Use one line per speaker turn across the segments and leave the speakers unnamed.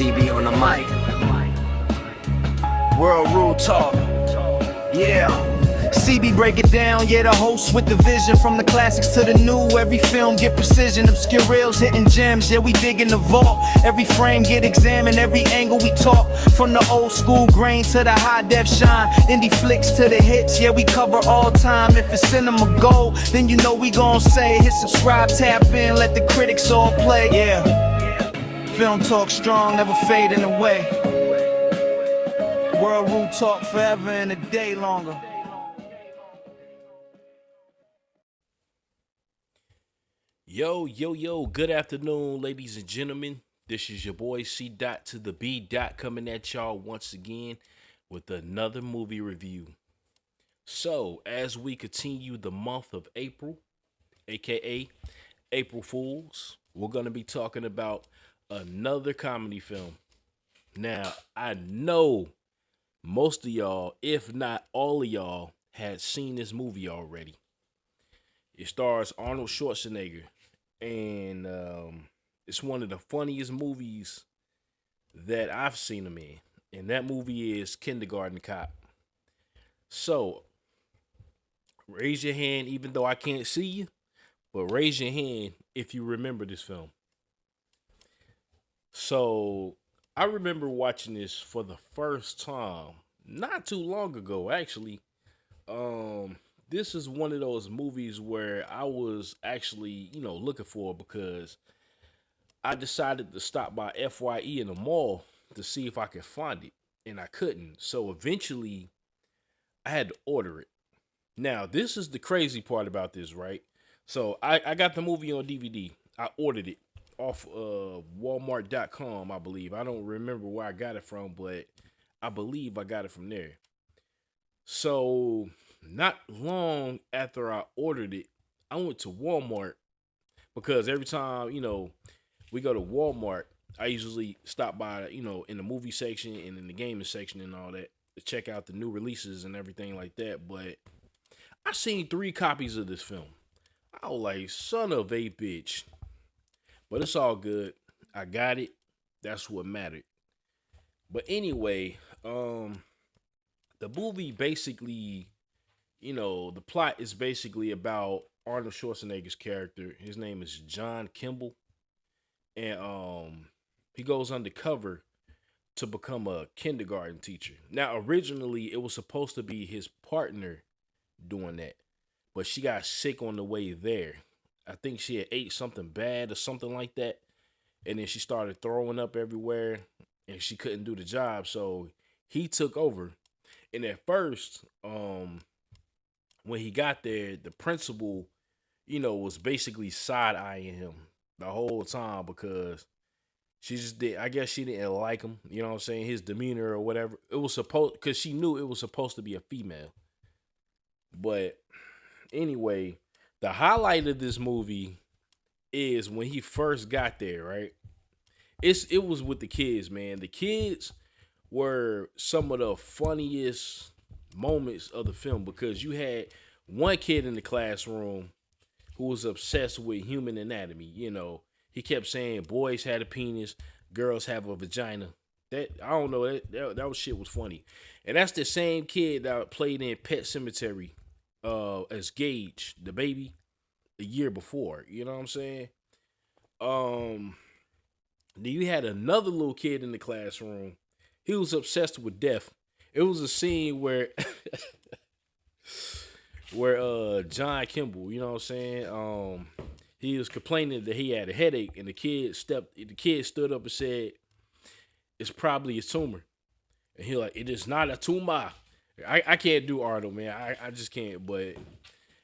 CB on the mic. World Rule Talk. Yeah. CB break it down, yeah, the host with the vision. From the classics to the new, every film get precision. Obscure reels hitting gems, yeah, we dig in the vault. Every frame get examined, every angle we talk. From the old school grain to the high def shine. Indie flicks to the hits, yeah, we cover all time. If it's cinema gold, then you know we gon' say, hit subscribe, tap in, let the critics all play. Yeah, film talk strong, never fading away. World Rule Talk forever and a day longer.
Yo, good afternoon, ladies and gentlemen. This is your boy C. Dot to the B. Dot coming at y'all once again with another movie review. So, as we continue the month of April, aka April Fools, we're going to be talking about another comedy film. Now, I know most of y'all, if not all of y'all, had seen this movie already. It stars Arnold Schwarzenegger, and it's one of the funniest movies that I've seen him in, and that movie is Kindergarten Cop. So, raise your hand, even though I can't see you, but raise your hand if you remember this film. So, I remember watching this for the first time, not too long ago, actually. This is one of those movies where I was actually, looking for, because I decided to stop by FYE in the mall to see if I could find it, and I couldn't. So eventually, I had to order it. Now, this is the crazy part about this, right? So I got the movie on DVD. I ordered it off Walmart.com, I believe. I don't remember where I got it from, but I believe I got it from there. So not long after I ordered it, I went to Walmart, because every time, we go to Walmart, I usually stop by, in the movie section and in the gaming section and all that to check out the new releases and everything like that. But I seen 3 copies of this film. I was like, son of a bitch. But it's all good. I got it. That's what mattered. But anyway, the movie basically, the plot is basically about Arnold Schwarzenegger's character. His name is John Kimble. And he goes undercover to become a kindergarten teacher. Now, originally, it was supposed to be his partner doing that, but she got sick on the way there. I think she had ate something bad or something like that, and then she started throwing up everywhere, and she couldn't do the job, so he took over. And at first, when he got there, the principal, was basically side-eyeing him the whole time, because she just did. I guess she didn't like him, you know what I'm saying? His demeanor or whatever. It was supposed, because she knew it was supposed to be a female. But anyway, the highlight of this movie is when he first got there, right? It was with the kids, man. The kids were some of the funniest moments of the film, because you had one kid in the classroom who was obsessed with human anatomy. He kept saying boys had a penis, girls have a vagina. That, I don't know, that shit was funny. And that's the same kid that played in Pet Sematary as Gage, the baby, the year before. You know what I'm saying? Then you had another little kid in the classroom. He was obsessed with death. It was a scene where John Kimble, you know what I'm saying? He was complaining that he had a headache, and the kid stood up and said, "It's probably a tumor." And he like, "It is not a tumor." I can't do Arnold, man. I just can't. But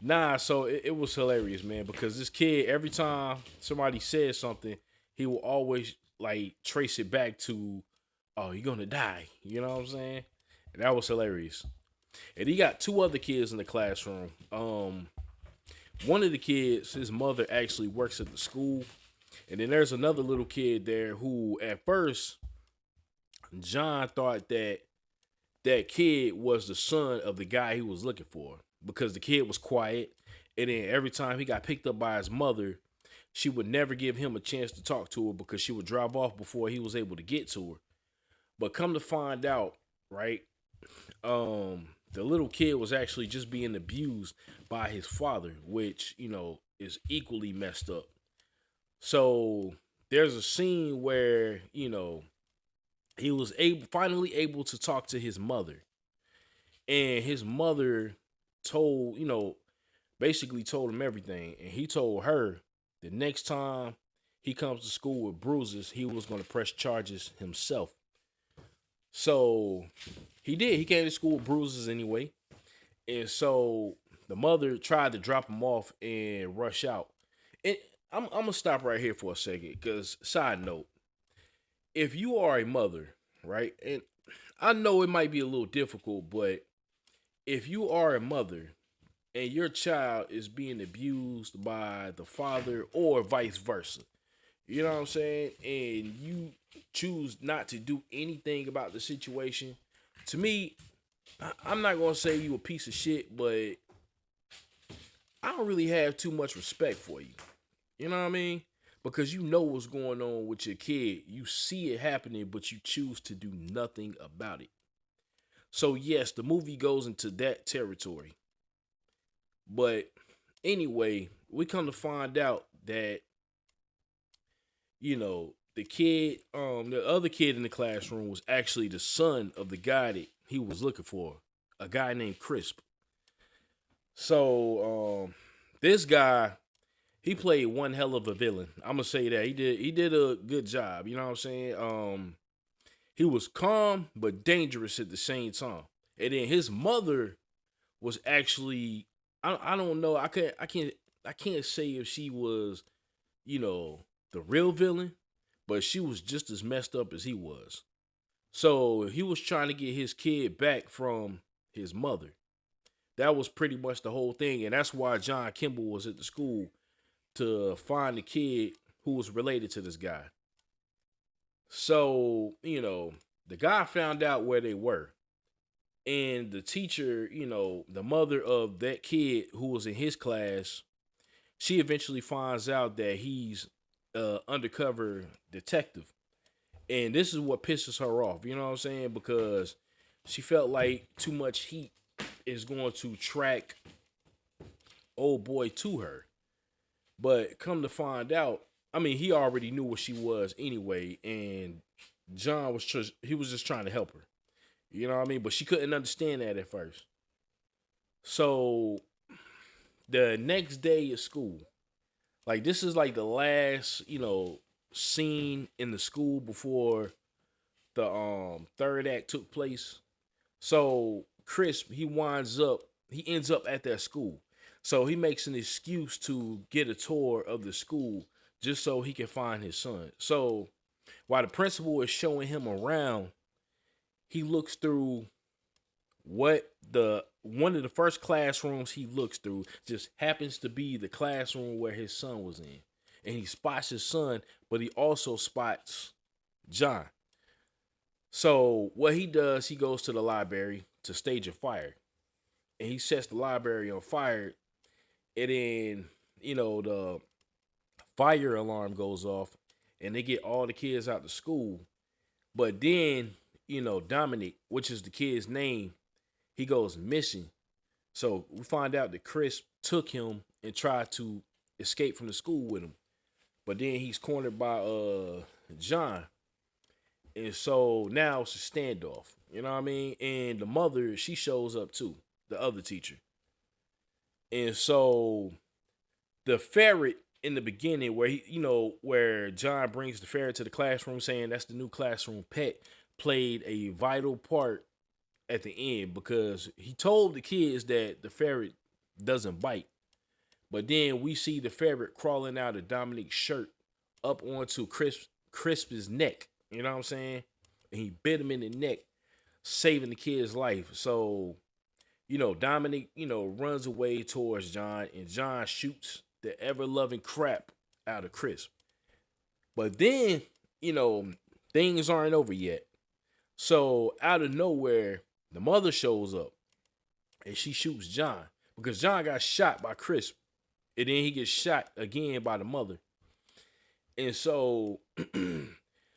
nah, so it was hilarious, man, because this kid, every time somebody said something, he will always like trace it back to, "Oh, you're gonna die." You know what I'm saying? And that was hilarious. And he got 2 other kids in the classroom. One of the kids, his mother actually works at the school. And then there's another little kid there who, at first, John thought that that kid was the son of the guy he was looking for, because the kid was quiet. And then every time he got picked up by his mother, she would never give him a chance to talk to her because she would drive off before he was able to get to her. But come to find out, right? The little kid was actually just being abused by his father, which, is equally messed up. So there's a scene where, he was finally able to talk to his mother. And his mother told, basically told him everything. And he told her the next time he comes to school with bruises, he was going to press charges himself. So he did. He came to school with bruises anyway. And so the mother tried to drop him off and rush out. And I'm going to stop right here for a second because, side note, if you are a mother, right, and I know it might be a little difficult, but if you are a mother and your child is being abused by the father or vice versa, you know what I'm saying, and you choose not to do anything about the situation, to me, I'm not going to say you a piece of shit, but I don't really have too much respect for you. You know what I mean? Because you know what's going on with your kid. You see it happening, but you choose to do nothing about it. So yes, the movie goes into that territory. But anyway, we come to find out that, the other kid in the classroom was actually the son of the guy that he was looking for, a guy named Crisp. So this guy, he played one hell of a villain. I'm gonna say that he did a good job. You know what I'm saying? He was calm but dangerous at the same time. And then his mother was actually, I don't know, I can't say if she was, the real villain, but she was just as messed up as he was. So he was trying to get his kid back from his mother. That was pretty much the whole thing, and that's why John Kimble was at the school to find the kid who was related to this guy. So, the guy found out where they were. And the teacher, the mother of that kid who was in his class, she eventually finds out that he's an undercover detective. And this is what pisses her off, you know what I'm saying? Because she felt like too much heat is going to track old boy to her. But come to find out, I mean, he already knew what she was anyway, and John was just trying to help her. You know what I mean? But she couldn't understand that at first. So the next day at school, like this is like the last, scene in the school before the third act took place. So Crisp, he ends up at that school. So he makes an excuse to get a tour of the school just so he can find his son. So while the principal is showing him around, he looks through one of the first classrooms he looks through just happens to be the classroom where his son was in. And he spots his son, but he also spots John. So what he does, he goes to the library to stage a fire. And he sets the library on fire. And then, the fire alarm goes off and they get all the kids out of school. But then, Dominic, which is the kid's name, he goes missing. So we find out that Chris took him and tried to escape from the school with him. But then he's cornered by John. And so now it's a standoff. You know what I mean? And the mother, she shows up too, the other teacher. And so the ferret in the beginning where where John brings the ferret to the classroom saying that's the new classroom pet played a vital part at the end because he told the kids that the ferret doesn't bite. But then we see the ferret crawling out of Dominic's shirt up onto Crisp's neck. You know what I'm saying? And he bit him in the neck, saving the kid's life. So, Dominic, runs away towards John, and John shoots the ever-loving crap out of Crisp. But then, things aren't over yet. So, out of nowhere, the mother shows up, and she shoots John. Because John got shot by Crisp, and then he gets shot again by the mother. And so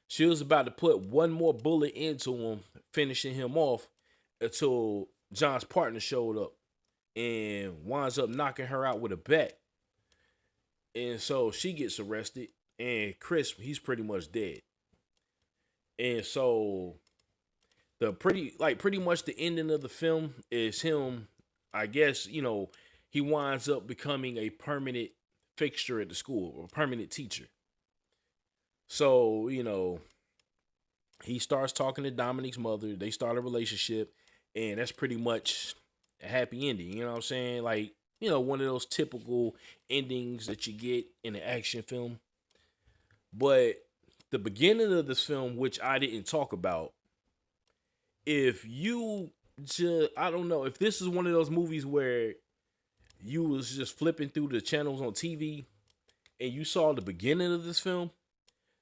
she was about to put one more bullet into him, finishing him off until John's partner showed up and winds up knocking her out with a bat. And so she gets arrested, and Chris, he's pretty much dead. And so pretty much the ending of the film is him, I guess, he winds up becoming a permanent fixture at the school, or a permanent teacher. So, he starts talking to Dominic's mother. They start a relationship, and that's pretty much a happy ending. You know what I'm saying? Like, one of those typical endings that you get in an action film. But the beginning of this film, which I didn't talk about, if you just, I don't know, if this is one of those movies where you was just flipping through the channels on TV and you saw the beginning of this film,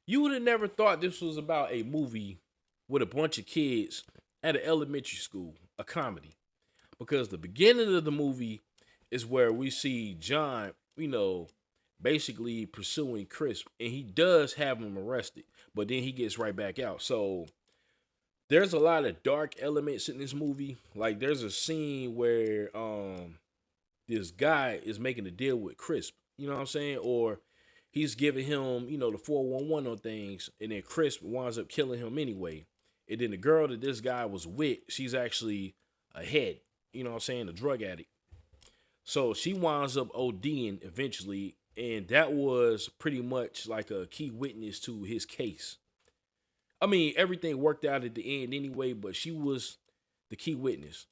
you would have never thought this was about a movie with a bunch of kids at an elementary school, a comedy. Because the beginning of the movie is where we see John, basically pursuing Chris, and he does have him arrested, but then he gets right back out. So there's a lot of dark elements in this movie. Like, there's a scene where this guy is making a deal with Chris, you know what I'm saying? Or he's giving him, the 411 on things, and then Chris winds up killing him anyway. And then the girl that this guy was with, she's actually a head, you know what I'm saying, a drug addict. So she winds up ODing eventually, and that was pretty much like a key witness to his case. I mean, everything worked out at the end anyway, but she was the key witness.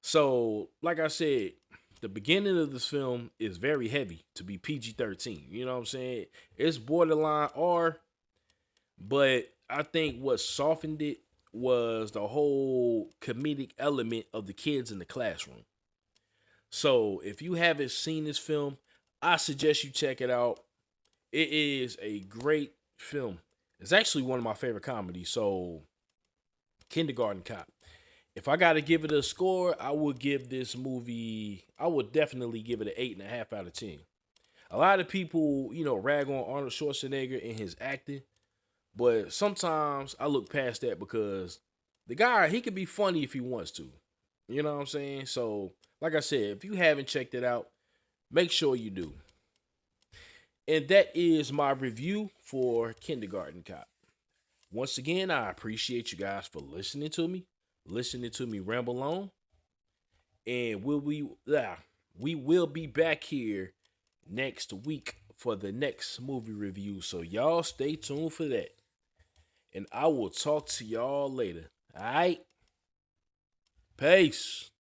So, like I said, the beginning of this film is very heavy to be PG-13. You know what I'm saying? It's borderline R, but I think what softened it was the whole comedic element of the kids in the classroom. So, if you haven't seen this film, I suggest you check it out. It is a great film. It's actually one of my favorite comedies. So, Kindergarten Cop. If I got to give it a score, I would give this movie, I would definitely give it an 8.5 out of 10. A lot of people, rag on Arnold Schwarzenegger and his acting, but sometimes I look past that because the guy, he could be funny if he wants to. You know what I'm saying? So, like I said, if you haven't checked it out, make sure you do. And that is my review for Kindergarten Cop. Once again, I appreciate you guys for listening to me ramble on. And we will be back here next week for the next movie review. So y'all stay tuned for that. And I will talk to y'all later. All right? Peace.